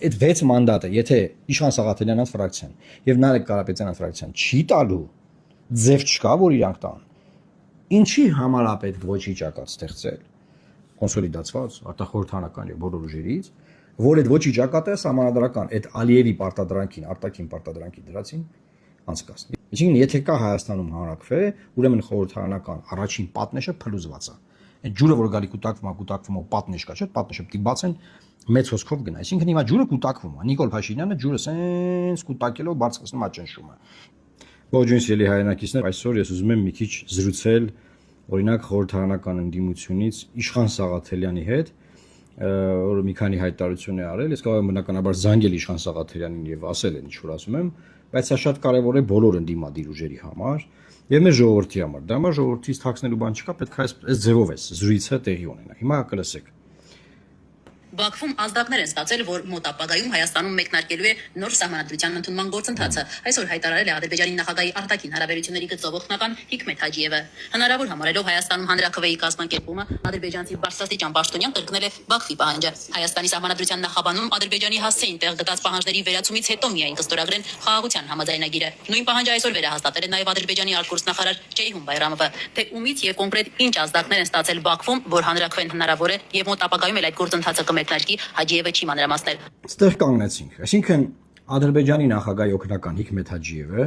այդ 6 մանդատը, եթե Իշխան Սաղաթելյանց ֆրակցիան եւ Նարեկ Կարապետյանց ֆրակցիան չի տալու, ձև չկա, որ իրանք տան։ Ինչի համար է պետք ոչի ճակատ ստեղծել, կոնսոլիդացված, արտախորհրդանական եւ բոլոր ուժերից, որ այդ ոչի ճակատը համանդրական, այդ Ալիևի պարտադրանքին, արտաքին պարտադրանքի դրացին անցկացնի։ Այսինքն, եթե կա Հայաստանում հանրակրվե, ուրեմն խորհրդարանական առաջին պատնեշը փլուզված է։ Այդ ջուրը, որ գալի կուտակվում ու պատնեշ կա, չէ՞, պատնեշը պիտի բացեն մեծ հոսքով գնա։ Այսինքն հիմա ջուրը կուտակվում է։ Նիկոլ Փաշինյանը ջուրը սենց կուտակելով բարձրացնում է ճնշումը։ Ողջույն սիրելի հայրենակիցներ, այսօր ես ուզում եմ մի քիչ զրուցել օրինակ խորհրդարանական ընդդիմությունից Իշխան Սաղաթելյանի հետ, որը մի քանի հայտարարություն է արել, ես կարող եմ բնականաբար զանգել Իշխան Սաղաթելյանին եւ ասել են ինչ որ ասում եմ, բայց սա շատ կարեւոր է բոլոր ընդդիմադիր ուժերի համար եւ մեր ժողովրդի համար։ Դա համար ժողովրդից թաքցնելու բան չկա, պետք է այս ձևով է զրույցը տեղի ունենա։ Հիմա կլսեք։ Բաքվում ազդակներ են ստացել, որ մոտ ապագայում Հայաստանում մեկնարկելու է նոր սահմանադրության ընդունման գործընթացը։ Այսօր հայտարարել է Ադրբեջանի նախագահի արտաքին հարաբերությունների գծով օգնական Հիկմետ Հաջիևը։ Հնարավոր համարելով Հայաստանում հանրաքվեի կազմակերպումը, ադրբեջանցի բարձրաստիճան պաշտոնյան կրկնել է Բաքվի պահանջը։ Հայաստանի սահմանադրության նախաբանում Ադրբեջանի հասցեին տեղ գտած պահանջների վերացումից հետո միայն կստորագրեն խաղաղության համաձայնագիրը։ Նույն պահանջը այսօր վերահաստատել է նաև Ադրբեջանի արտգործնախարար Ceyhun Bayramova։ Թե ումից եւ կոնկրետ ինչ ազդակներ են ստացել Բաքվում, որ հանրաքվեն հնարավոր է եւ մոտ ապագայում էլ այդ գործընթացը կմեկնարկի, Հաջիևը չի մանրամասնել։ Ստեղ կանգնեցինք։ Այսինքն Ադրբեջանի նախագահի օգնական Հիկմետ Հաջիևը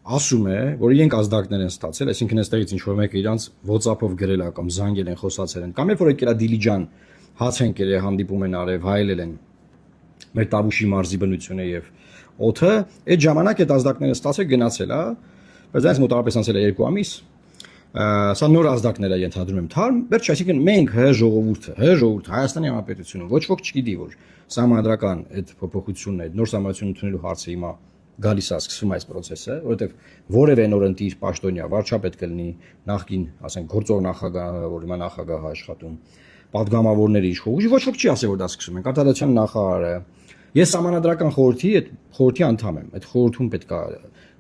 ասում է, որ իրենք ազդակներ են ստացել, այսինքն այստեղից ինչ որ մեկը իրանց WhatsApp-ով գրել է կամ զանգել են, խոսացել են, կամ երբ որ եկել է Դիլիջան, հաց են կերել, հանդիպում են արել, հայելել են մեր Տավուշի մարզի բնությունը եւ օդը, այդ ժամանակ այդ ազդակները ստացել գնացել է, բայց այս մոտավորապես անցել է 2 ամիս։ Սա նոր ազդակներ է ենթադրում եմ թարմ, վերջ, այսինքն մենք ժողովուրդը, Հայաստանի Հանրապետությունը ոչ ոք չգիտի, որ սահմանադրական այդ փոփոխությունն է, այդ նոր սահմանադրություն ընդունելու հարցը հիմա գալիս է, սկսվում է այս process-ը, որովհետև որևէ նոր ընտիր պաշտոնյա, վարչապետ կլինի, նախկին, ասենք, գործող նախագահ, որ հիմա նախագահ աշխատում, պատգամավորների իշխող, ոչ ոք չի ասել, որ դա սկսում են, արտադրության նախարարը։ Ես սահմանադրական խորհրդի անդամ եմ, այդ խորհրդում պետք է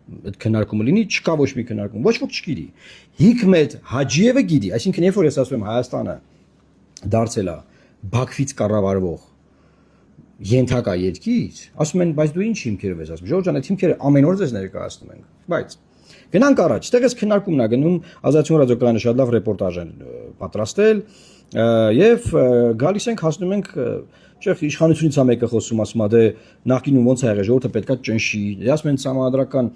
այդ քննարկումը լինի, չկա ոչ մի քննարկում, ոչ ոք չգիտի։ Հիկմետ Հաջիևը գիտի, այսինքն երբ որ ես ասում եմ Հայաստանը դարձել է Բաքվից կառավարվող ենթակա երկիր, ասում են, բայց դու ինչ հիմքերով ես ասում։ Ժողովուրդ ջան, այդ հիմքերը ամեն օր ձեզ ներկայացնում ենք։ Բայց գնանք առաջ, այդտեղ էս քննարկումն է գնում, Ազատություն ռադիոկայանը շատ լավ ռեպորտաժ են պատրաստել եւ գալիս ենք հասնում ենք Չեխ իշխանությունից է մեկը խոսում, ասում է դե նախկինում ոնց է եղել, ժողովուրդը պետքա ճնշի։ Ասում են սահմանադրական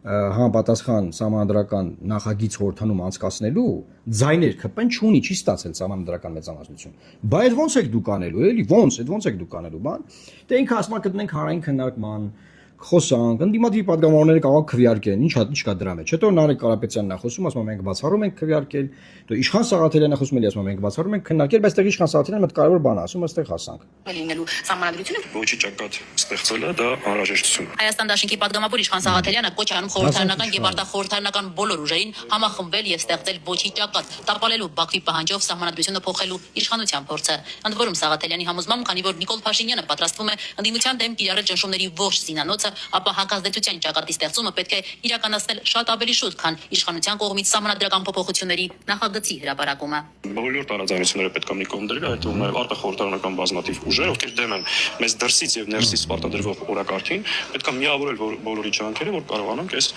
համապատասխան սահմանադրական նախագիծ խորհրդանում անցկացնելու ձայներ քպեն չունի, չի ստացել սահմանադրական մեծամասնություն։ Բայց ոնց եք դուք անելու, էլի, ոնց եք դուք անելու, բան։ Դե ինքը ասում է գտնենք հանրային քննարկման, խոսանք, ընդդիմադիր պատգամավորները կարող քվեարկեն, ինչ կա դրա մեջ։ Հետո Նարեկ Կարապետյանն է խոսում, ասում է մենք բացառում ենք քվեարկել։ Դե Իշխան Սաղաթելյանն է խոսում, էլի ասում է մենք բացառում ենք քննարկել, բայց այդտեղ Իշխան Սաղաթելյանը մտ կարևոր բան ասում, այստեղ հասանք։ Լինելու սահմանադրությունը ոչի ճակատ ստեղծելը դա անհրաժեշտություն։ Հայաստան դաշինքի պատգամավոր Իշխան Սաղաթելյանը կոչ անում խորհրդարանական եւ արտախորհրդարանական բոլոր ուժերին համախմբվել եւ ստեղծել ոչի ճակատ, տապալելու Բաքվի պահանջով սահմանադրությունը փոխելու իշխանության փորձը։ Ընդ որում Սաղաթելյանի համոզմամբ, քանի որ Նիկոլ Փաշինյանը պատրաստվում է ընդդիմության դեմ կիրառել ճնշումների ողջ զինանոցը, ապա հակազդեցության ճակատի ստեղծումը պետք է իրականացնել շատ ավելի շուտ, քան իշխանության կողմից սահմանադրական փոփոխությունների նախագծի հրապարակումը։ Բոլոր տարաձայնությունները պետք է մի կողմ դրել, այդ թվում նաև արտախորհրդարանական բազմաթիվ ուժեր, ովքեր դեմ են մեզ դրսից եւ ներսից պարտադրվող օրակարգին, պետք է միավորել բոլորի ջանքերը, որ կարողանանք այս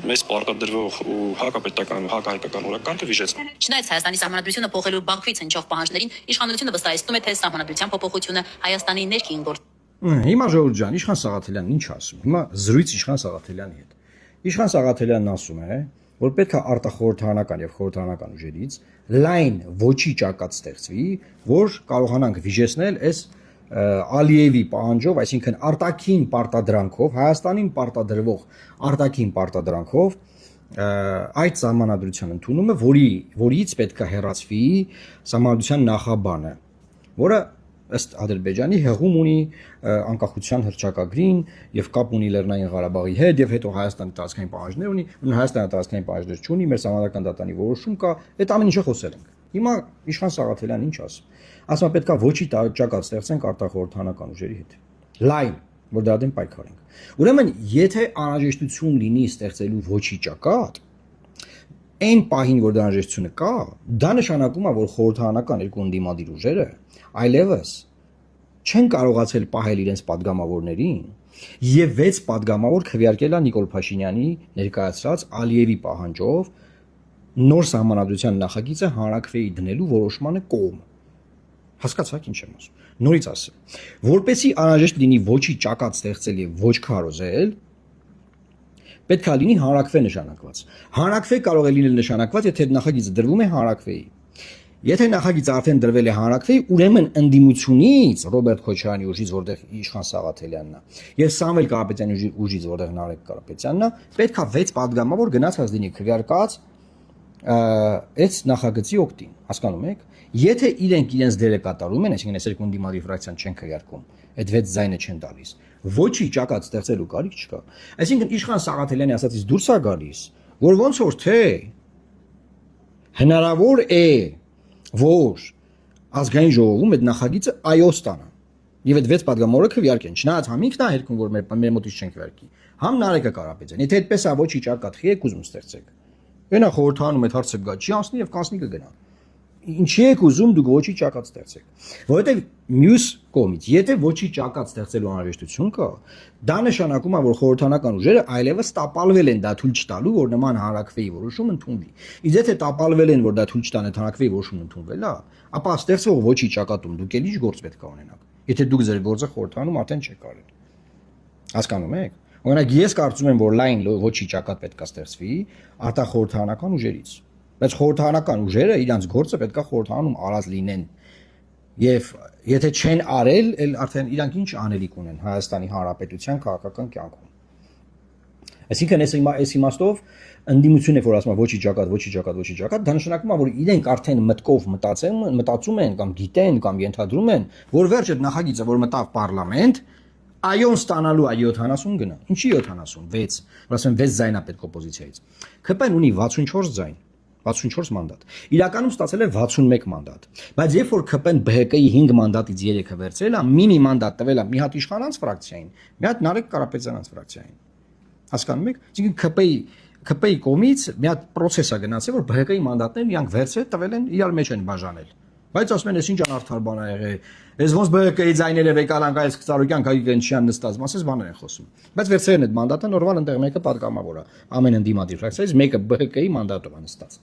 մեզ պարտադրվող ու հակապետական, հակահայկական օրակարգը վիճեցնել։ Չնայած Հայաստանի սահմանադրությունը փոխելու Բաքվից հնչող պահանջներին, իշխանությունը վստահեցնում է, թե սահմանադրության փոփոխությունը Հայաստանի ներքին գործ։ Հիմա ժողովուրդ ջան, Իշխան Սաղաթելյանն ինչ ասում։ Հիմա զրույց Իշխան Սաղաթելյանի հետ։ Իշխան Սաղաթելյանն ասում է, որ պետք է արտախորհրդարանական եւ խորհրդարանական ուժերից լայն ոչի ճակատ ստեղծվի, որ կարողանանք վիճեցնել այս Ալիևի պահանջով, այսինքն արտաքին պարտադրանքով, Հայաստանին պարտադրվող արտաքին պարտադրանքով այդ սահմանադրության ընդունումը, որից պետք է հեռացվի սահմանադրության նախաբանը, որը ըստ Ադրբեջանի հեղում ունի անկախության հռչակագրին եւ կապ ունի Լեռնային Ղարաբաղի հետ եւ հետո Հայաստանի տարածքային պահանջներ ունի, Հայաստանը տարածքային պահանջներ չունի, մեր սահմանադրական դատանի որոշում կա, այդ ամեն ինչը խոսել ենք։ Հիմա Իշխան Սաղաթելյանն ինչ ասում։ Ասում է պետքա ոչի ճակատ ստեղծենք արտախորհրդարանական ուժերի հետ։ Լայն, որ դրա դեմ պայքարենք։ Ուրեմն, եթե անհրաժեշտություն լինի ստեղծելու ոչի ճակատ, այն պահին, որ դրա անհրաժեշտությունը կա, դա նշանակում է, որ խորհրդարանական երկու ընդդիմադիր ուժերը այլևս չեն կարողացել պահել իրենց падգամավորներին եւ 6 падգամավոր քվեարկել է Նիկոլ Փաշինյանի ներկայացրած Ալիևի պահանջով նոր սահմանադրության նախագիծը հանրաքվեի դնելու որոշմանը կողմ։ Հասկացաք ինչ եմ ասում։ Նորից ասեմ, որպեսի անհրաժեշտ լինի ոչի ճակատ ստեղծել եւ ոչ քարոզել, պետք է լինի հանրաքվե նշանակված։ Հանրաքվե կարող է լինել նշանակված, եթե նախագիծը դրվում է հանրաքվեի։ Եթե նախագիծը արդեն դրվել է հանրաքվեի, ուրեմն ընդդիմությունից Ռոբերտ Քոչարյանի ուժից, որտեղ Իշխան Սաղաթելյանն է, եւ Սամվել Կարապետյանի ուժից, որտեղ Նարեկ Կարապետյանն է, պետք է 6 падգամավոր գնացած լինի քվեարկած այս նախագծի օգտին, հասկանում եք։ Եթե իրենց դերը կատարում են, այսինքն այս երկու դիմադի ֆրակցիան չեն քվեարկում, այդ 6 ձայնը չեն տալիս, ոչի ճակատ ստեղծելու կարիք չկա։ Այսինքն Իշխան Սաղաթելյանի ասածից դուրս է գալիս, որ ոնց որ թե հնարավոր է, որ ազգային ժողովում այդ նախագիծը այո ստանա։ Եվ այդ 6 падգամավորը քվեարկեն, չնայած համ ինքն է հերքում, որ մեր մոտից չեն քվեարկի, համ Նարեկը Կարապետյան։ Եթե այդպես է ոչի ճակատ եք ուզում ստեղծեք։ Գնա խորհրդանում այդ հարցը գա, չի անցնի եւ կանցնի կգնա։ Ինչի եք ուզում դուք ոչի ճակատ ստեղծեք։ Որովհետեւ մյուս կողմից, եթե ոչի ճակատ ստեղծելու անհրաժեշտություն կա, դա նշանակում է, որ խորհրդանական ուժերը այլևս տապալվել են դա թույլ չտալու, որ նման հանրաքվեի որոշում ընդունվի։ Իսկ եթե տապալվել են, որ դա թույլ չտան այդ հանրաքվեի որոշումն ընդունվել է, ապա ստեղծող ոչի ճակատում դուք էլ ինչ գործ պետք է ունենաք։ Եթե դուք ձեր գործը խորհրդանում արդեն չեք արել։ Հասկանում եք։ Օրինակ ես կարծում եմ, որ լայն ոչի ճակատ պետք է ստեղծվի արտախորհրդանական ուժերից։ Բայց խորհրդանական ուժերը իրանց գործը պետք է խորհրդանում արած լինեն։ Եվ եթե չեն արել, էլ արդեն իրանք ինչ անելիք ունեն Հայաստանի Հանրապետության քաղաքական կյանքում։ Այսինքն այս իմաստով ընդդիմություն է, որ ասում է ոչի ճակատ, դա նշանակում է, որ իրենք արդեն մտքով մտածում են կամ գիտեն կամ ենթադրում են, որ վերջ այդ նախագիծը, որ մտավ պարլամենտ, այոն ստանալու է 70 գնա։ Ինչի 70, 6, որ ասում են 6 ձայն է պետք օպոզիցիայից։ ԿՊ-ն ունի 64 ձայն, 64 մանդատ։ Իրականում ստացել է 61 մանդատ։ Բայց երբ որ ԿՊ-ն ԲՀԿ-ի 5 մանդատից 3-ը վերցրել է, մինի մանդատ տվել է մի հատ իշխանանց ֆրակցիային, մի հատ Նարեկ Կարապետյանանց ֆրակցիային։ Հասկանում եք։ Այսինքն ԿՊ-ի կողմից մի հատ process է գնացել, որ ԲՀԿ-ի մանդատներն իրանք վերցրել տվել են իրար մեջ են բաժանել։ Բայց ասում են, այս ինչ անարդար բան է եղել։ Այս ոնց ԲՀԿ-ի ձայները վեկալանք այս Ծառուկյան Գագիկենչյան նստած, մասես բաներ են խոսում։ Բայց վերցրել են այդ մանդատը, նորմալ ընդեղ մեկը պատգամավոր է։ Ամեն ընդդիմադիր ֆրակցիայից մեկը ԲՀԿ-ի մանդատով է նստած։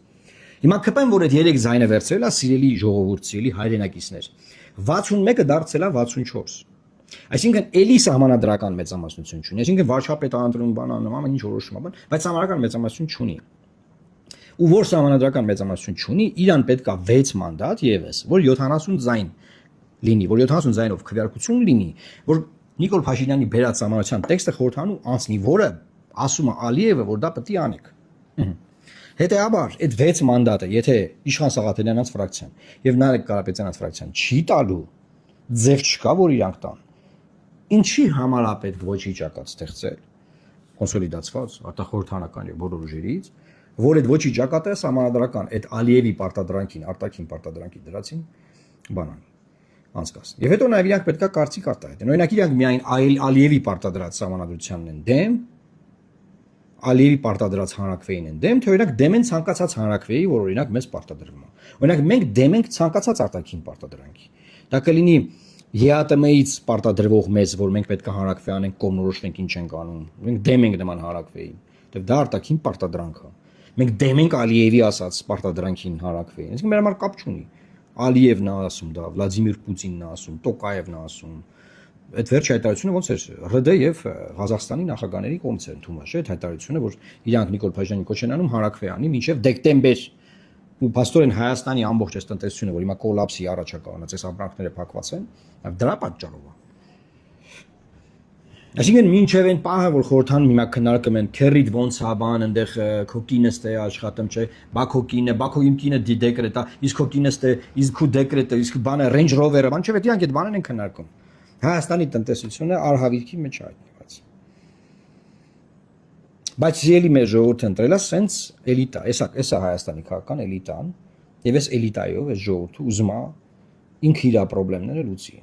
Հիմա ԿՊ-ն, որ այդ 3 ձայնը վերցրել է, սիրելի ժողովուրդ, սիրելի հայրենակիցներ, 61-ը դարձել է 64։ Այսինքն էլի սահմանադրական մեծամասնություն չունի, այսինքն վարչապետ անընտրում բանանում ինչ որոշում է, բայց սահմանադրական մեծամասնություն չունի։ Ու որ սահմանադրական մեծամասնություն չունի, իրան պետք է 6 մանդատ եւս, որ 70 ձայն լինի, որ 70 ձայնով քվեարկություն լինի, որ Նիկոլ Փաշինյանի բերած սահմանադրության տեքստը խորհրդանում անցնի, որը ասում է Ալիևը, որ դա պետք է անեք։ Հետեւաբար, այդ 6 մանդատը, եթե Իշխան Սաղաթելյանից ֆրակցիան եւ Նարեկ Կարապետյանից ֆրակցիան չի տալու, ձև չկա, որ իրանք տան։ Ինչի համար է պետք ոչի ճակատ ստեղծել, կոնսոլիդացված արտախորհրդանական եւ բոլոր ուժերից, որ այդ ոչի ճակատը սահմանադրական այդ Ալիևի պարտադրանքին, արտաքին պարտադրանքի դրացին բանան անցկացնի։ Եվ հետո նաեւ իրանք պետք է կարծիք արտահայտեն։ Օրինակ իրանք միայն Ալիևի պարտադրած սահմանադրությանն են դեմ, Ալիևի պարտադրած հանրաքվեին են դեմ, թե օրինակ դեմ են ցանկացած հանրաքվեի, որ օրինակ մեզ պարտադրվում է։ Օրինակ մենք դեմ ենք ցանկացած արտաքին պարտադրանքի։ Դա կլինի ԵԱՏՄ-ից պարտադրվող մեզ, որ մենք պետք է հանրաքվե անենք, կողմնորոշվենք ինչ ենք անում։ Մենք դեմ ենք նման հանրաքվեին, դեռ դա արտաքին պարտադրանք է։ Մենք դեմ ենք Ալիևի ասած պարտադրանքին հանրաքվեին։ Այսինքն մեր համար կապ չունի։ Ալիևն է ասում դա, Վլադիմիր Պուտինն է ասում, Տոկաևն է ասում։ Այդ վերջ հայտարարությունը ոնց էր ՌԴ եւ Ղազախստանի նախագահների կողմից էր ընդունված, չէ՞, այդ հայտարարությունը, որ իրանք Նիկոլ Փաշինյանի կոչենանում հանրաքվե անի մինչեւ դեկտեմբեր։ Ու փաստորեն Հայաստանի ամբողջ այս տնտեսությունը, որ հիմա կոլապսի առաջ է կանգնած, այս ապրանքները փակված են, դրա պատճառով է։ Այսինքն մինչև այն պահը, որ խորհրդանում հիմա քննարկում են քերիդ ոնց է բան, այնտեղ քո կինս է աշխատում, չէ, բա քո կինը, բա քո իմ կինը դեկրետ է, իսկ քո կինս է, իսկ քո դեկրետ է, իսկ բանը Range Rover-ը, բան չէ, դրանք այդ բաներն են քննարկում։ Հայաստանի տնտեսությունը արհավիրքի մեջ է հայտնված։ Բայց ելի մեր ժողովուրդը ընտրել է սենց էլիտա, էսա Հայաստանի քաղաքական էլիտան, եւ այս էլիտայով այս ժողովուրդը ուզում է ինքը իր խնդիրները լուծի։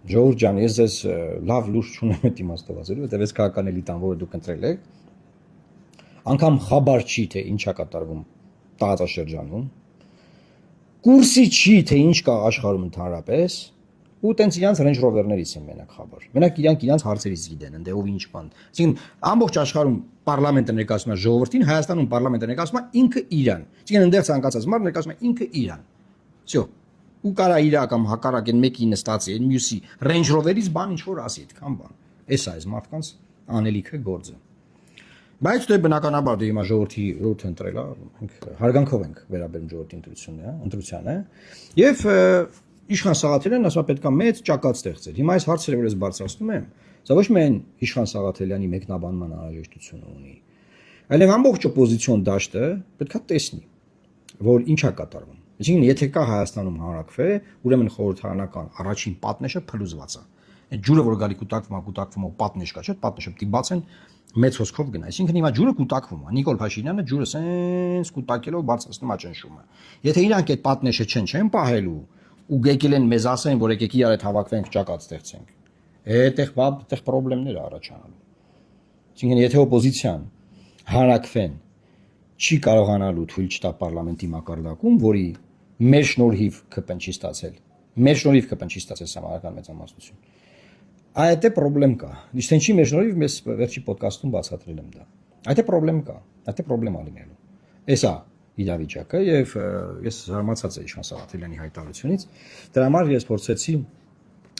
Ժողովուրդ ջան, ես ձեզ լավ լույս չունեմ այդ իմաստով ասելու, որտեղ այս քաղաքական էլիտան, որը դուք ընտրել եք, անգամ խաբար չի, թե ինչ է կատարվում տարածաշրջանում, կուրսի չի, թե ինչ կա աշխարհում ընդհանրապես, ու տենց իրանց Range Rover-ներից են մենակ խաբար։ Մենակ իրանք իրանց հարցերից գիտեն, ընդ ով ինչ բան։ Այսինքն ամբողջ աշխարհում պարլամենտը ներկայացնում է ժողովրդին, Հայաստանում պարլամենտը ներկայացնում է ինքը իրան։ Այսինքն այնտեղ ցանկացած մարդ ներկայացնում է ինքը իրան։ Всё։ Ու կարա իրա կամ հակառակ այն մեկի նստածի, այն մյուսի Range Rover-ից բան ինչ որ ասի, այդքան բան։ Էս է այս մարդկանց անելիքը գործը։ Բայց դե բնականաբար դե հիմա ժողովրդի ռոթ ընտրել է, մենք հարգանքով ենք վերաբերում ժողովրդի ընտրությանը, եւ Իշխան Սաղաթելյանն ասում է պետք է մեծ ճակատ ստեղծել։ Հիմա այս հարցերը որ ես բարձրացնում եմ, սա ոչ միայն Իշխան Սաղաթելյանի մեկնաբանման անհրաժեշտությունը ունի, այլև ամբողջ օպոզիցիոն դաշտը պետք է տեսնի, որ ինչ է կատարվում։ Այսինքն եթե կա Հայաստանում հանրակրվե, ուրեմն խորհրդարանական առաջին պատնեշը փլուզված է։ Այդ ջուրը որ գալի կուտակվում, պատնեշ կա, չէ՞, պատնեշը պիտի բացեն մեծ հոսքով գնա։ Այսինքն հիմա ջուրը կուտակվում է։ Նիկոլ Փաշինյանը ջուրը սենց կուտակելով բարձրացնում է ճնշումը։ Եթե իրանք այդ պատնեշը չեն պահելու ու եկել են մեզ ասեն, որ եկեք իրար հետ հավաքվենք, ճակատ ստեղծենք։ Այդտեղ խնդիրներ առաջանալու։ Այսինքն եթե օպոզիցիան հանրակրվեն չի կարողանալու թույլ չտա պարլամենտի մակարդակում, որի մեր շնորհիվ ԿՊ-ն չի ստացել։ Մեր շնորհիվ ԿՊ-ն չի ստացել համարական մեծամասնություն։ Այդ է խնդրեմ կա։ Իսկ ինչի մեր շնորհիվ մեզ վերջի ոդկասթում բացատրել եմ դա։ Այդ է խնդրեմ կա։ Այդ է խնդրեմ ալինելու։ Էսա իրավիճակը եւ ես զարմացած եմ Իշխան Սաղաթելյանի հայտարարությունից։ Դրա համար ես փորձեցի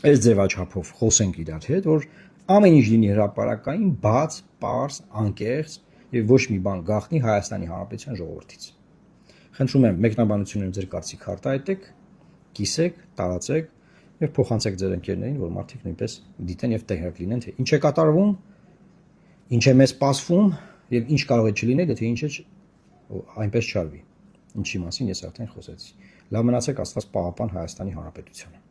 այս ձևաչափով խոսենք իրար հետ, որ ամեն ինչ լինի հրապարակային, բաց, պարզ, անկեղծ եւ ոչ մի բան գաղտնի Հայաստանի Հանրապետության ժողովրդից։ Խնդրում եմ մեկնաբանություններում ձեր կարծիքը արտահայտեք, կիսեք, տարածեք եւ փոխանցեք ձեր ընկերներին, որ մարդիկ նույնպես դիտեն եւ տեղյակ լինեն, թե ինչ է կատարվում, ինչ է մեզ սպասվում եւ ինչ կարող է չլինել, եթե ինչը այնպես չարվի։ Ինչի մասին ես արդեն խոսեցի։ Լավ մնացեք, Աստված պահապան Հայաստանի Հանրապետությանը։